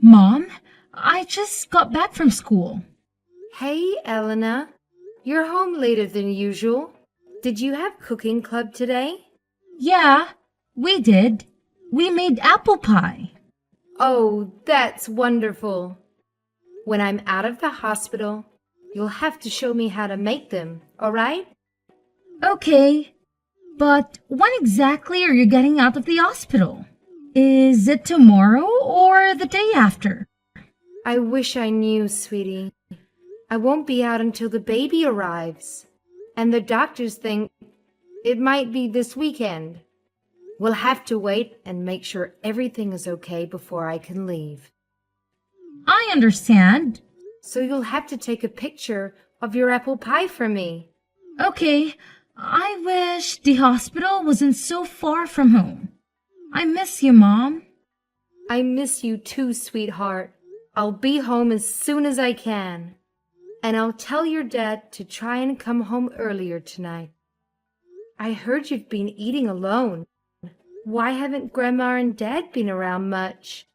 Mom, I just got back from school. Hey, Elena. You're home later than usual. Did you have cooking club today? Yeah, we did. We made apple pie. Oh, that's wonderful. When I'm out of the hospital, you'll have to show me how to make them, all right? Okay, but when exactly are you getting out of the hospital? Is it tomorrow or the day after? I wish I knew, sweetie. I won't be out until the baby arrives. And the doctors think it might be this weekend. We'll have to wait and make sure everything is okay before I can leave. I understand. So you'll have to take a picture of your apple pie for me. Okay, I wish the hospital wasn't so far from home. I miss you, Mom. I miss you too, sweetheart. I'll be home as soon as I can. And I'll tell your dad to try and come home earlier tonight. I heard you've been eating alone. Why haven't Grandma and Dad been around much?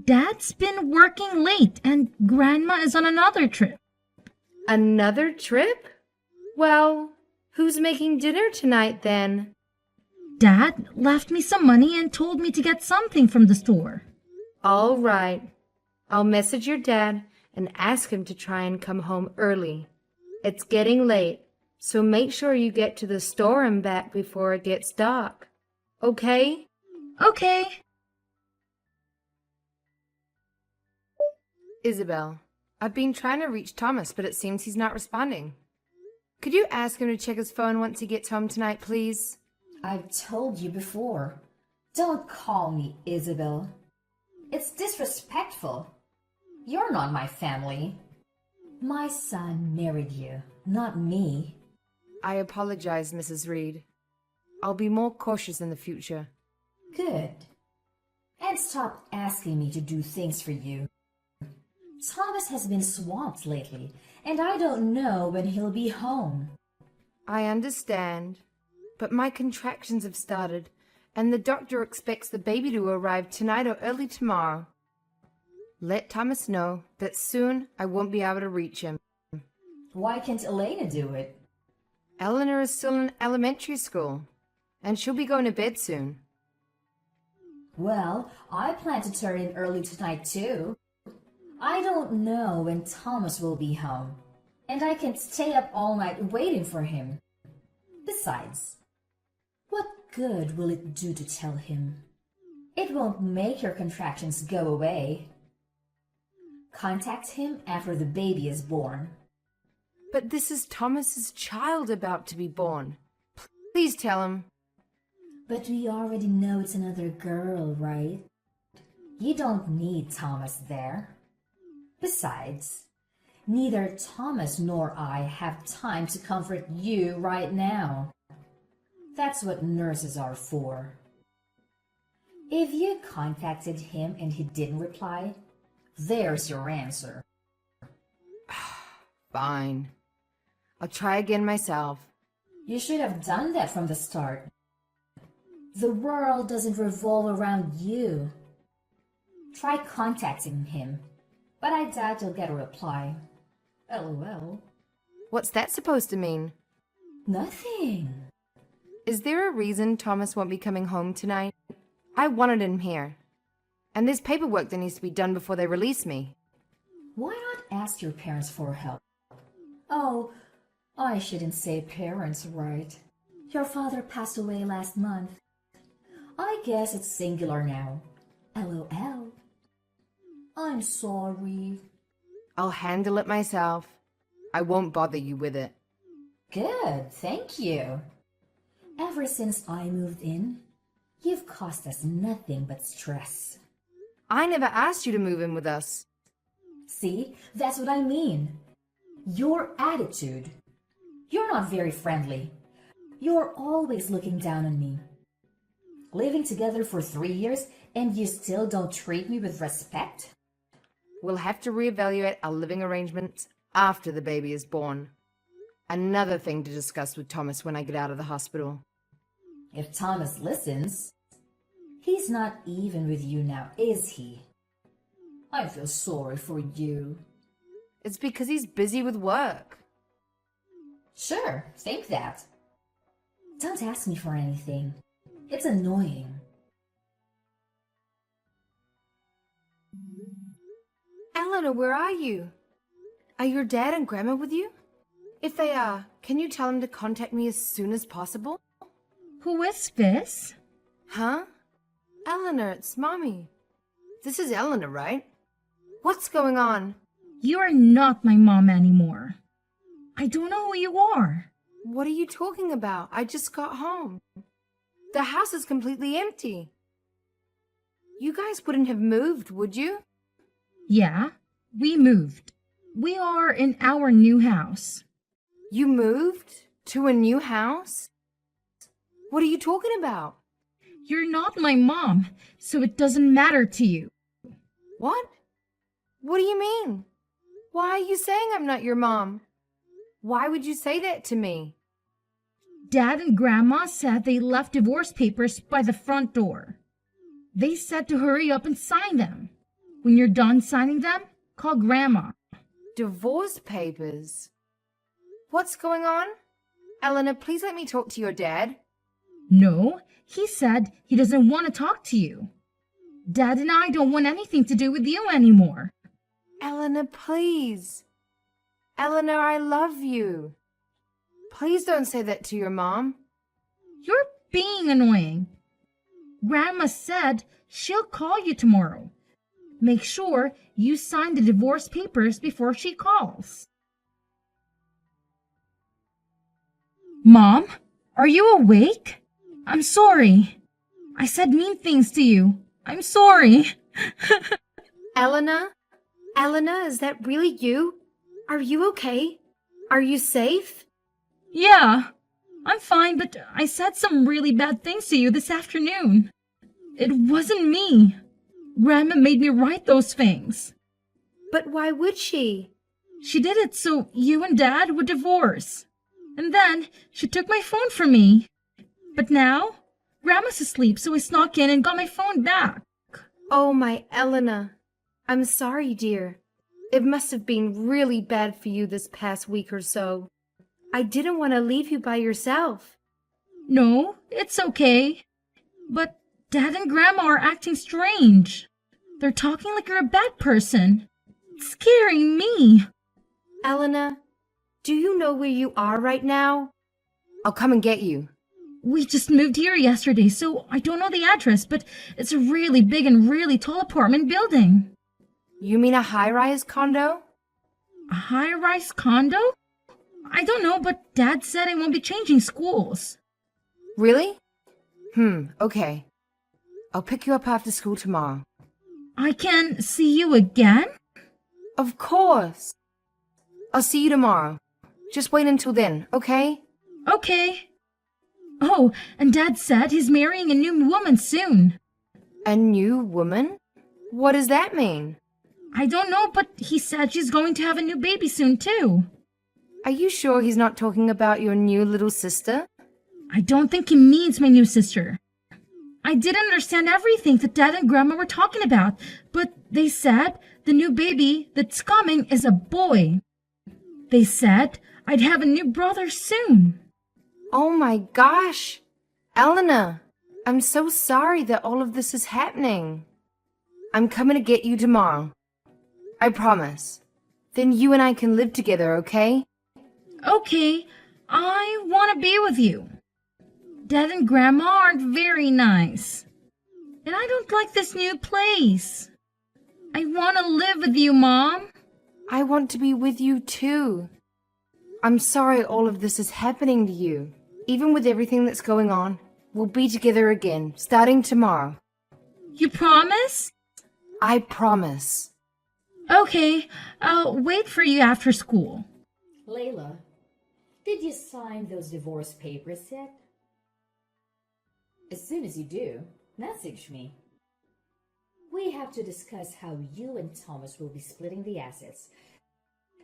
Dad's been working late and Grandma is on another trip. Another trip? Well, who's making dinner tonight then? Dad left me some money and told me to get something from the store. All right. I'll message your dad and ask him to try and come home early. It's getting late, so make sure you get to the store and back before it gets dark. Okay? Okay. Isabel, I've been trying to reach Thomas, but it seems he's not responding. Could you ask him to check his phone once he gets home tonight, please? I've told you before. Don't call me Isabel. It's disrespectful. You're not my family. My son married you, not me. I apologize, Mrs. Reed. I'll be more cautious in the future. Good. And stop asking me to do things for you. Thomas has been swamped lately, and I don't know when he'll be home. I understand, but my contractions have started, and the doctor expects the baby to arrive tonight or early tomorrow. Let Thomas know that soon I won't be able to reach him. Why can't Elena do it? Eleanor is still in elementary school, and she'll be going to bed soon. Well, I plan to turn in early tonight too. I don't know when Thomas will be home, and I can't stay up all night waiting for him. Besides, what good will it do to tell him? It won't make your contractions go away. Contact him after the baby is born. But this is Thomas's child about to be born. Please tell him. But we already know it's another girl, right? You don't need Thomas there. Besides, neither Thomas nor I have time to comfort you right now. That's what nurses are for. If you contacted him and he didn't reply, there's your answer. Fine. I'll try again myself. You should have done that from the start. The world doesn't revolve around you. Try contacting him, but I doubt you'll get a reply. LOL. What's that supposed to mean? Nothing. Is there a reason Thomas won't be coming home tonight? I wanted him here. And there's paperwork that needs to be done before they release me. Why not ask your parents for help? Oh, I shouldn't say parents, right? Your father passed away last month. I guess it's singular now. LOL. I'm sorry. I'll handle it myself. I won't bother you with it. Good, thank you. Ever since I moved in, you've caused us nothing but stress. I never asked you to move in with us. See, that's what I mean. Your attitude. You're not very friendly. You're always looking down on me. Living together for 3 years and you still don't treat me with respect? We'll have to reevaluate our living arrangements after the baby is born. Another thing to discuss with Thomas when I get out of the hospital. If Thomas listens, he's not even with you now, is he? I feel sorry for you. It's because he's busy with work. Sure, think that. Don't ask me for anything. It's annoying. Eleanor, where are you? Are your dad and grandma with you? If they are, can you tell them to contact me as soon as possible? Who is this? Huh? Eleanor, it's Mommy. This is Eleanor, right? What's going on? You are not my mom anymore. I don't know who you are. What are you talking about? I just got home. The house is completely empty. You guys wouldn't have moved, would you? Yeah, we moved. We are in our new house. You moved to a new house? What are you talking about? You're not my mom, so it doesn't matter to you. What? What do you mean? Why are you saying I'm not your mom? Why would you say that to me? Dad and Grandma said they left divorce papers by the front door. They said to hurry up and sign them. When you're done signing them, call Grandma. Divorce papers? What's going on? Eleanor, please let me talk to your dad. No, he said he doesn't want to talk to you. Dad and I don't want anything to do with you anymore. Eleanor, please. Eleanor, I love you. Please don't say that to your mom. You're being annoying. Grandma said she'll call you tomorrow. Make sure you sign the divorce papers before she calls. Mom, are you awake? I'm sorry. I said mean things to you. I'm sorry. Eleanor? Eleanor, is that really you? Are you okay? Are you safe? Yeah, I'm fine, but I said some really bad things to you this afternoon. It wasn't me. Grandma made me write those things. But why would she? She did it so you and Dad would divorce. And then she took my phone from me. But now, Grandma's asleep, so I snuck in and got my phone back. Oh, my Eleanor. I'm sorry, dear. It must have been really bad for you this past week or so. I didn't want to leave you by yourself. No, it's okay. But Dad and Grandma are acting strange. They're talking like you're a bad person. It's scaring me. Eleanor, do you know where you are right now? I'll come and get you. We just moved here yesterday, so I don't know the address, but it's a really big and really tall apartment building. You mean a high-rise condo? A high-rise condo? I don't know, but Dad said I won't be changing schools. Really? Okay. I'll pick you up after school tomorrow. I can see you again? Of course. I'll see you tomorrow. Just wait until then, okay? Okay. Oh, and Dad said he's marrying a new woman soon. A new woman? What does that mean? I don't know, but he said she's going to have a new baby soon, too. Are you sure he's not talking about your new little sister? I don't think he means my new sister. I didn't understand everything that Dad and Grandma were talking about, but they said the new baby that's coming is a boy. They said I'd have a new brother soon. Oh my gosh! Eleanor, I'm so sorry that all of this is happening. I'm coming to get you tomorrow. I promise. Then you and I can live together, okay? Okay, I want to be with you. Dad and Grandma aren't very nice. And I don't like this new place. I want to live with you, Mom. I want to be with you too. I'm sorry all of this is happening to you. Even with everything that's going on, we'll be together again, starting tomorrow. You promise? I promise. Okay, I'll wait for you after school. Layla, did you sign those divorce papers yet? As soon as you do, message me. We have to discuss how you and Thomas will be splitting the assets,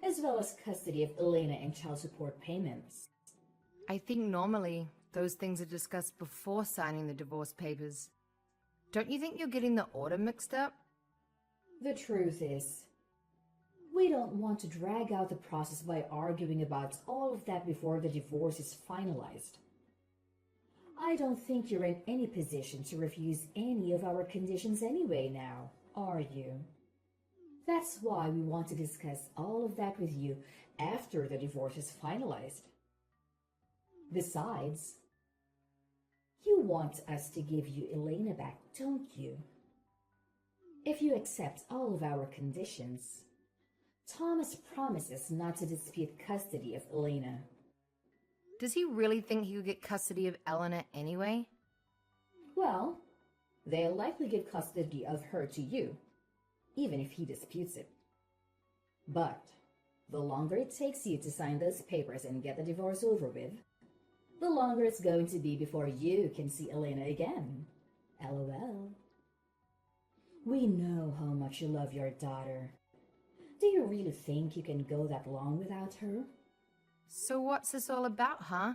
as well as custody of Elena and child support payments. I think normally those things are discussed before signing the divorce papers. Don't you think you're getting the order mixed up? The truth is, we don't want to drag out the process by arguing about all of that before the divorce is finalized. I don't think you're in any position to refuse any of our conditions anyway now, are you? That's why we want to discuss all of that with you after the divorce is finalized. Besides, you want us to give you Elena back, don't you? If you accept all of our conditions, Thomas promises not to dispute custody of Elena. Does he really think he could get custody of Eleanor anyway? Well, they'll likely give custody of her to you, even if he disputes it. But the longer it takes you to sign those papers and get the divorce over with, the longer it's going to be before you can see Elena again. LOL. We know how much you love your daughter. Do you really think you can go that long without her? So what's this all about, huh?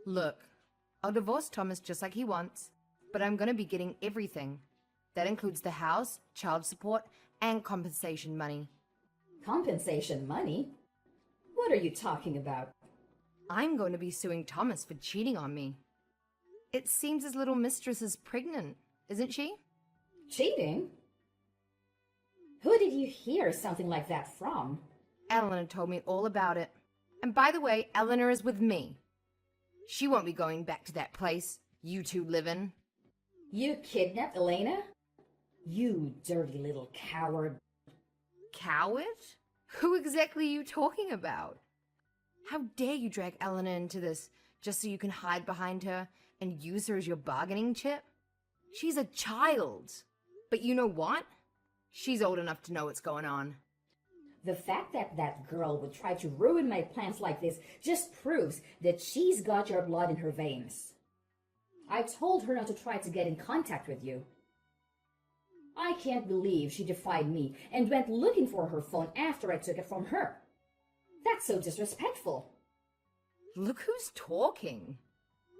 Look, I'll divorce Thomas just like he wants, but I'm going to be getting everything. That includes the house, child support, and compensation money. Compensation money? What are you talking about? I'm going to be suing Thomas for cheating on me. It seems his little mistress is pregnant, isn't she? Cheating? Who did you hear something like that from? Eleanor told me all about it. And by the way, Eleanor is with me. She won't be going back to that place you two live in. You kidnapped Elena? You dirty little coward. Coward? Who exactly are you talking about? How dare you drag Eleanor into this just so you can hide behind her and use her as your bargaining chip? She's a child. But you know what? She's old enough to know what's going on. The fact that that girl would try to ruin my plans like this just proves that she's got your blood in her veins. I told her not to try to get in contact with you. I can't believe she defied me and went looking for her phone after I took it from her. That's so disrespectful. Look who's talking.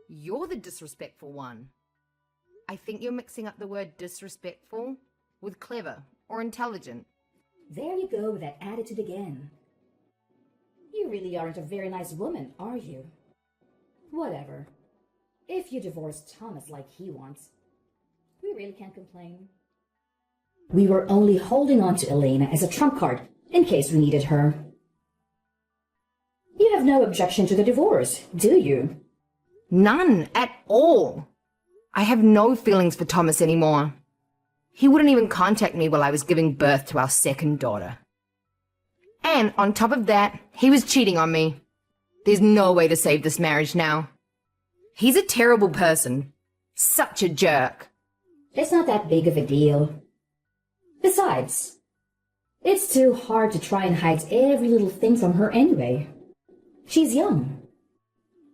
You're the disrespectful one. I think you're mixing up the word disrespectful with clever or intelligent. There you go with that attitude again. You really aren't a very nice woman, are you? Whatever. If you divorce Thomas like he wants, we really can't complain. We were only holding on to Elena as a trump card in case we needed her. You have no objection to the divorce, do you? None at all. I have no feelings for Thomas anymore. He wouldn't even contact me while I was giving birth to our second daughter. And on top of that, he was cheating on me. There's no way to save this marriage now. He's a terrible person. Such a jerk. It's not that big of a deal. Besides, it's too hard to try and hide every little thing from her anyway. She's young.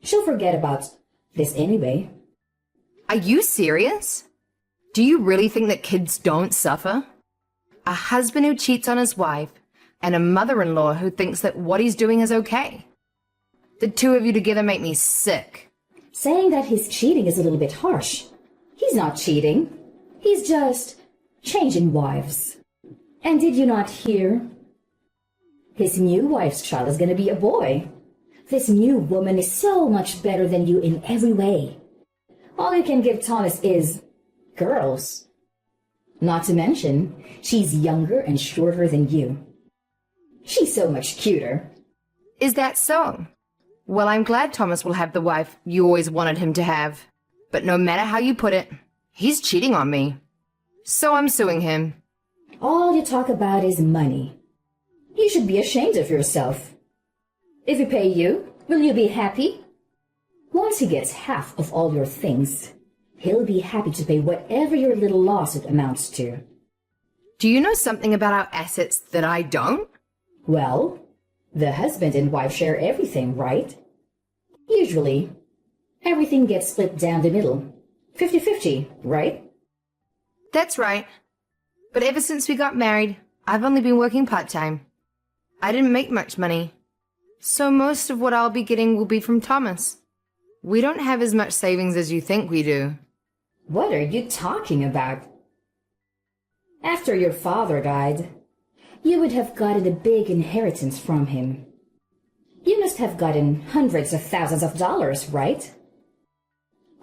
She'll forget about this anyway. Are you serious? Do you really think that kids don't suffer? A husband who cheats on his wife and a mother-in-law who thinks that what he's doing is okay. The two of you together make me sick. Saying that he's cheating is a little bit harsh. He's not cheating. He's just changing wives. And did you not hear? His new wife's child is going to be a boy. This new woman is so much better than you in every way. All you can give Thomas is girls. Not to mention, she's younger and shorter than you. She's so much cuter. Is that so? Well, I'm glad Thomas will have the wife you always wanted him to have. But no matter how you put it, he's cheating on me. So I'm suing him. All you talk about is money. You should be ashamed of yourself. If he pay you, will you be happy? Once he gets half of all your things, he'll be happy to pay whatever your little lawsuit amounts to. Do you know something about our assets that I don't? Well, the husband and wife share everything, right? Usually, everything gets split down the middle. 50-50, right? That's right. But ever since we got married, I've only been working part-time. I didn't make much money. So most of what I'll be getting will be from Thomas. We don't have as much savings as you think we do. What are you talking about? After your father died, you would have gotten a big inheritance from him. You must have gotten hundreds of thousands of dollars, right?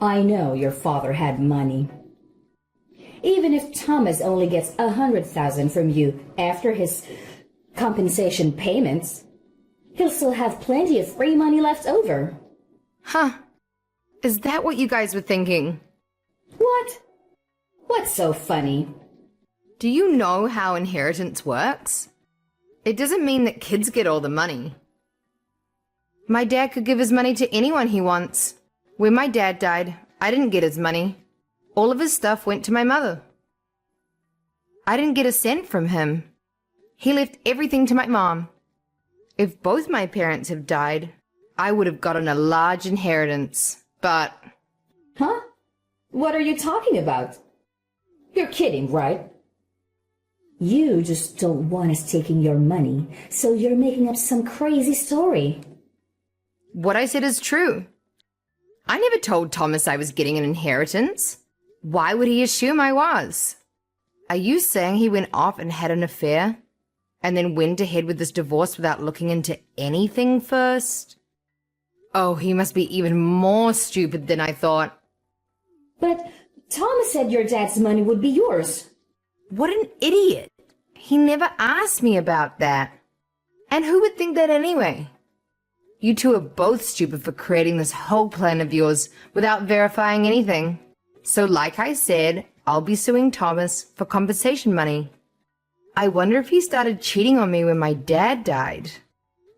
I know your father had money. Even if Thomas only gets 100,000 from you after his compensation payments, he'll still have plenty of free money left over. Huh. Is that what you guys were thinking? What? What's so funny? Do you know how inheritance works? It doesn't mean that kids get all the money. My dad could give his money to anyone he wants. When my dad died, I didn't get his money. All of his stuff went to my mother. I didn't get a cent from him. He left everything to my mom. If both my parents have died, I would have gotten a large inheritance, but... Huh? What are you talking about? You're kidding, right? You just don't want us taking your money, so you're making up some crazy story. What I said is true. I never told Thomas I was getting an inheritance. Why would he assume I was? Are you saying he went off and had an affair and then went ahead with this divorce without looking into anything first? Oh, he must be even more stupid than I thought. But Thomas said your dad's money would be yours. What an idiot. He never asked me about that. And who would think that anyway? You two are both stupid for creating this whole plan of yours without verifying anything. So like I said, I'll be suing Thomas for compensation money. I wonder if he started cheating on me when my dad died.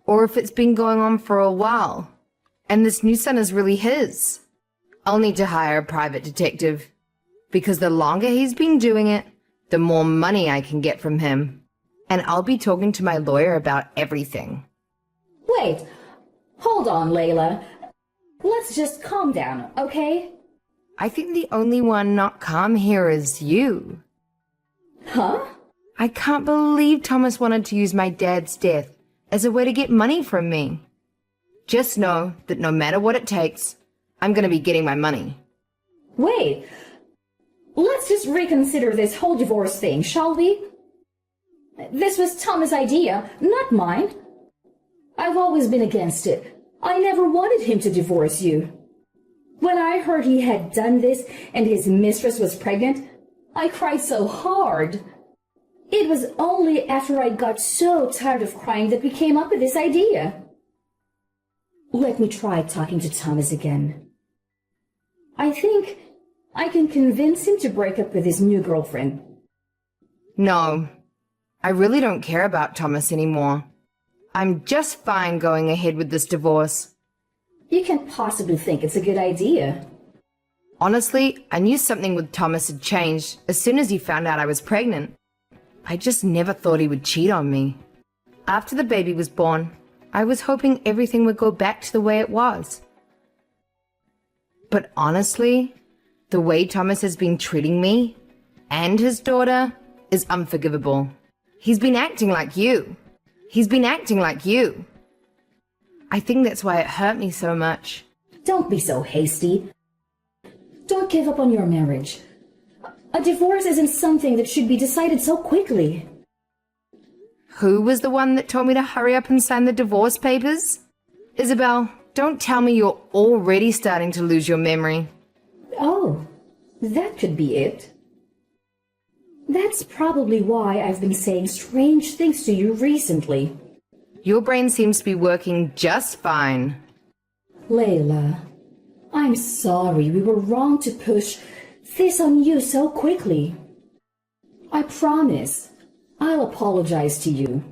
Or if it's been going on for a while. And this new son is really his. I'll need to hire a private detective. Because the longer he's been doing it, the more money I can get from him. And I'll be talking to my lawyer about everything. Wait, hold on, Layla. Let's just calm down, okay? I think the only one not calm here is you. Huh? I can't believe Thomas wanted to use my dad's death as a way to get money from me. Just know that no matter what it takes, I'm going to be getting my money. Wait, let's just reconsider this whole divorce thing, shall we? This was Thomas' idea, not mine. I've always been against it. I never wanted him to divorce you. When I heard he had done this and his mistress was pregnant, I cried so hard. It was only after I got so tired of crying that we came up with this idea. Let me try talking to Thomas again. I think I can convince him to break up with his new girlfriend. No, I really don't care about Thomas anymore. I'm just fine going ahead with this divorce. You can't possibly think it's a good idea. Honestly, I knew something with Thomas had changed as soon as he found out I was pregnant. I just never thought he would cheat on me. After the baby was born, I was hoping everything would go back to the way it was. But honestly, the way Thomas has been treating me and his daughter is unforgivable. He's been acting like you. He's been acting like you. I think that's why it hurt me so much. Don't be so hasty. Don't give up on your marriage. A divorce isn't something that should be decided so quickly. Who was the one that told me to hurry up and sign the divorce papers? Isabel, don't tell me you're already starting to lose your memory. Oh, that could be it. That's probably why I've been saying strange things to you recently. Your brain seems to be working just fine. Layla, I'm sorry we were wrong to push this on you so quickly. I promise I'll apologize to you.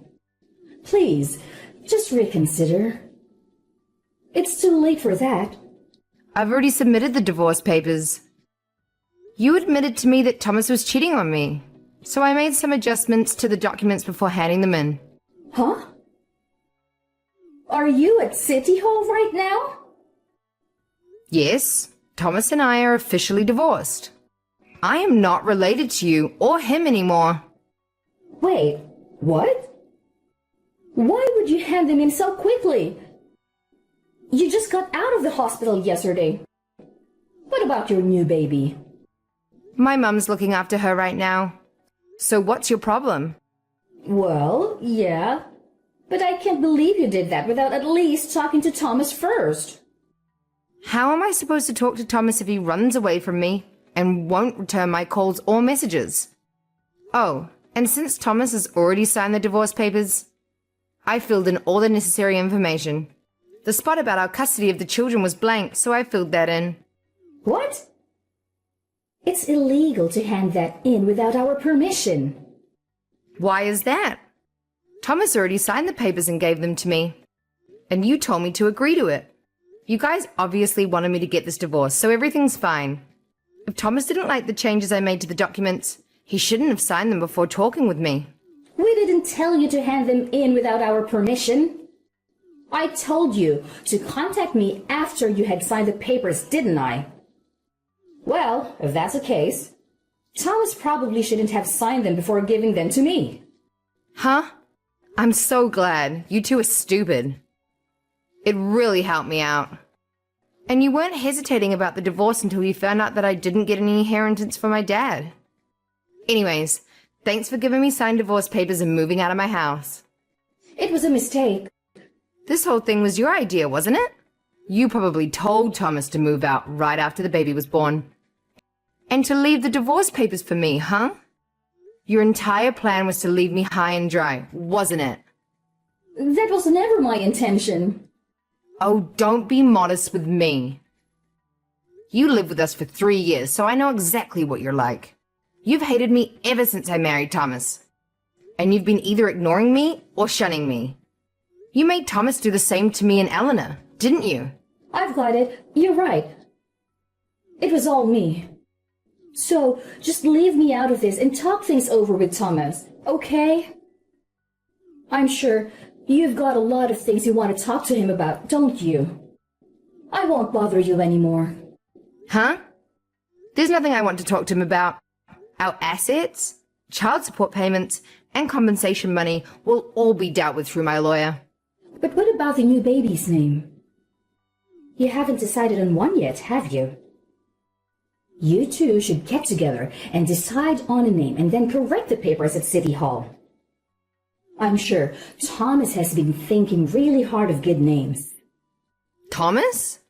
Please, just reconsider. It's too late for that. I've already submitted the divorce papers. You admitted to me that Thomas was cheating on me, so I made some adjustments to the documents before handing them in. Huh? Are you at City Hall right now? Yes, Thomas and I are officially divorced. I am not related to you or him anymore. Wait, what? Why would you hand them in so quickly? You just got out of the hospital yesterday. What about your new baby? My mum's looking after her right now. So what's your problem? Well, yeah. But I can't believe you did that without at least talking to Thomas first. How am I supposed to talk to Thomas if he runs away from me and won't return my calls or messages? Oh, and since Thomas has already signed the divorce papers, I filled in all the necessary information. The spot about our custody of the children was blank, so I filled that in. What? It's illegal to hand that in without our permission. Why is that? Thomas already signed the papers and gave them to me. And you told me to agree to it. You guys obviously wanted me to get this divorce, so everything's fine. If Thomas didn't like the changes I made to the documents, he shouldn't have signed them before talking with me. We didn't tell you to hand them in without our permission. I told you to contact me after you had signed the papers, didn't I? Well, if that's the case, Thomas probably shouldn't have signed them before giving them to me. Huh? I'm so glad. You two are stupid. It really helped me out. And you weren't hesitating about the divorce until you found out that I didn't get any inheritance from my dad. Anyways, thanks for giving me signed divorce papers and moving out of my house. It was a mistake. This whole thing was your idea, wasn't it? You probably told Thomas to move out right after the baby was born. And to leave the divorce papers for me, huh? Your entire plan was to leave me high and dry, wasn't it? That was never my intention. Oh, don't be modest with me. You lived with us for 3 years, so I know exactly what you're like. You've hated me ever since I married Thomas. And you've been either ignoring me or shunning me. You made Thomas do the same to me and Eleanor, didn't you? I've got it. You're right. It was all me. So, just leave me out of this and talk things over with Thomas, okay? I'm sure you've got a lot of things you want to talk to him about, don't you? I won't bother you anymore. Huh? There's nothing I want to talk to him about. Our assets, child support payments, and compensation money will all be dealt with through my lawyer. But what about the new baby's name? You haven't decided on one yet, have you? You two should get together and decide on a name and then correct the papers at City Hall. I'm sure Thomas has been thinking really hard of good names. Thomas?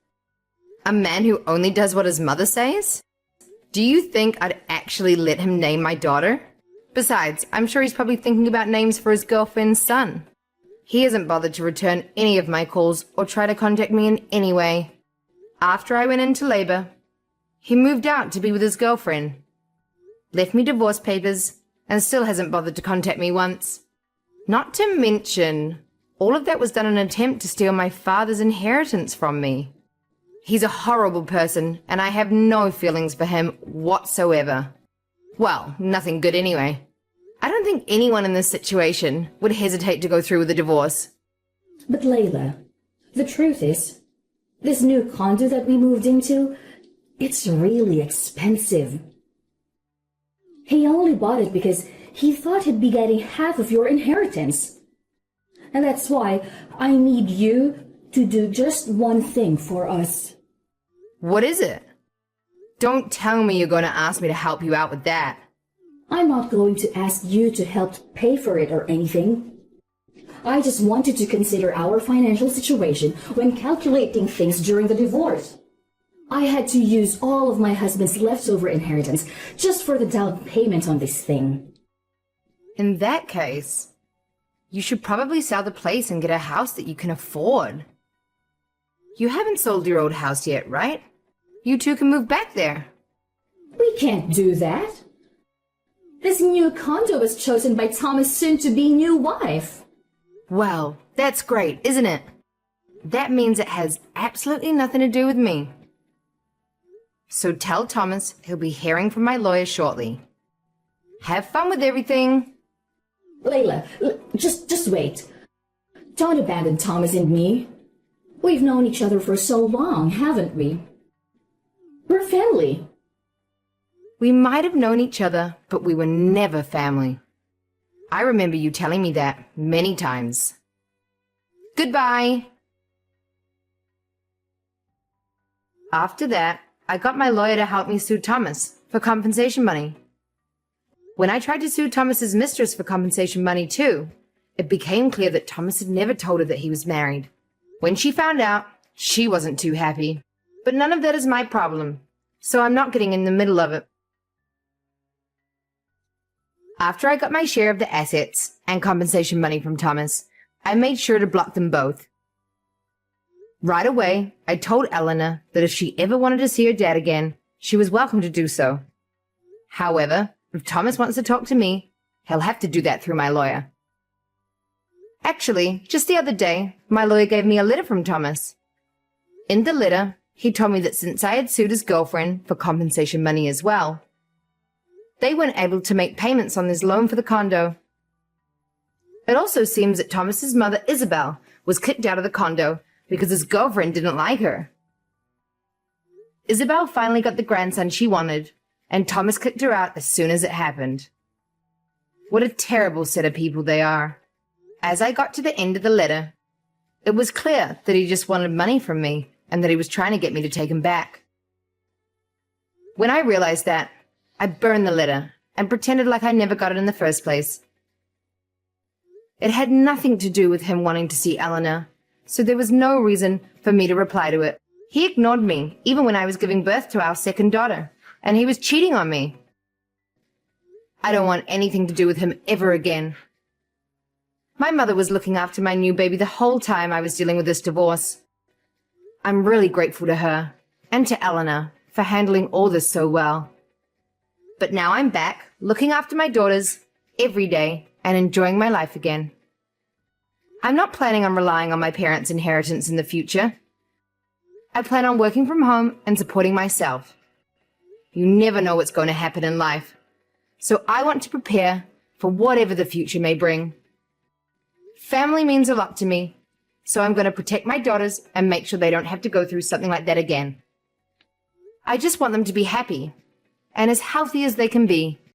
A man who only does what his mother says? Do you think I'd actually let him name my daughter? Besides, I'm sure he's probably thinking about names for his girlfriend's son. He hasn't bothered to return any of my calls or try to contact me in any way. After I went into labor, he moved out to be with his girlfriend, left me divorce papers, and still hasn't bothered to contact me once. Not to mention, all of that was done in an attempt to steal my father's inheritance from me. He's a horrible person, and I have no feelings for him whatsoever. Well, nothing good anyway. I don't think anyone in this situation would hesitate to go through with a divorce. But Layla, the truth is, this new condo that we moved into, it's really expensive. He only bought it because he thought he'd be getting half of your inheritance. And that's why I need you to do just one thing for us. What is it? Don't tell me you're going to ask me to help you out with that. I'm not going to ask you to help pay for it or anything. I just wanted to consider our financial situation when calculating things during the divorce. I had to use all of my husband's leftover inheritance just for the down payment on this thing. In that case, you should probably sell the place and get a house that you can afford. You haven't sold your old house yet, right? You two can move back there. We can't do that. This new condo was chosen by Thomas' soon-to-be new wife. Well, that's great, isn't it? That means it has absolutely nothing to do with me. So tell Thomas he'll be hearing from my lawyer shortly. Have fun with everything. Layla, just wait. Don't abandon Thomas and me. We've known each other for so long, haven't we? We're family. We might have known each other, but we were never family. I remember you telling me that many times. Goodbye. After that, I got my lawyer to help me sue Thomas for compensation money. When I tried to sue Thomas's mistress for compensation money too, it became clear that Thomas had never told her that he was married. When she found out, she wasn't too happy. But none of that is my problem, so I'm not getting in the middle of it. After I got my share of the assets and compensation money from Thomas, I made sure to block them both. Right away, I told Eleanor that if she ever wanted to see her dad again, she was welcome to do so. However, if Thomas wants to talk to me, he'll have to do that through my lawyer. Actually, just the other day, my lawyer gave me a letter from Thomas. In the letter, he told me that since I had sued his girlfriend for compensation money as well, they weren't able to make payments on his loan for the condo. It also seems that Thomas's mother, Isabel, was kicked out of the condo because his girlfriend didn't like her. Isabel finally got the grandson she wanted, and Thomas kicked her out as soon as it happened. What a terrible set of people they are. As I got to the end of the letter, it was clear that he just wanted money from me and that he was trying to get me to take him back. When I realized that, I burned the letter and pretended like I never got it in the first place. It had nothing to do with him wanting to see Eleanor, so there was no reason for me to reply to it. He ignored me even when I was giving birth to our second daughter, and he was cheating on me. I don't want anything to do with him ever again. My mother was looking after my new baby the whole time I was dealing with this divorce. I'm really grateful to her and to Eleanor for handling all this so well. But now I'm back, looking after my daughters every day and enjoying my life again. I'm not planning on relying on my parents' inheritance in the future. I plan on working from home and supporting myself. You never know what's going to happen in life, so I want to prepare for whatever the future may bring. Family means a lot to me, so I'm going to protect my daughters and make sure they don't have to go through something like that again. I just want them to be happy and as healthy as they can be.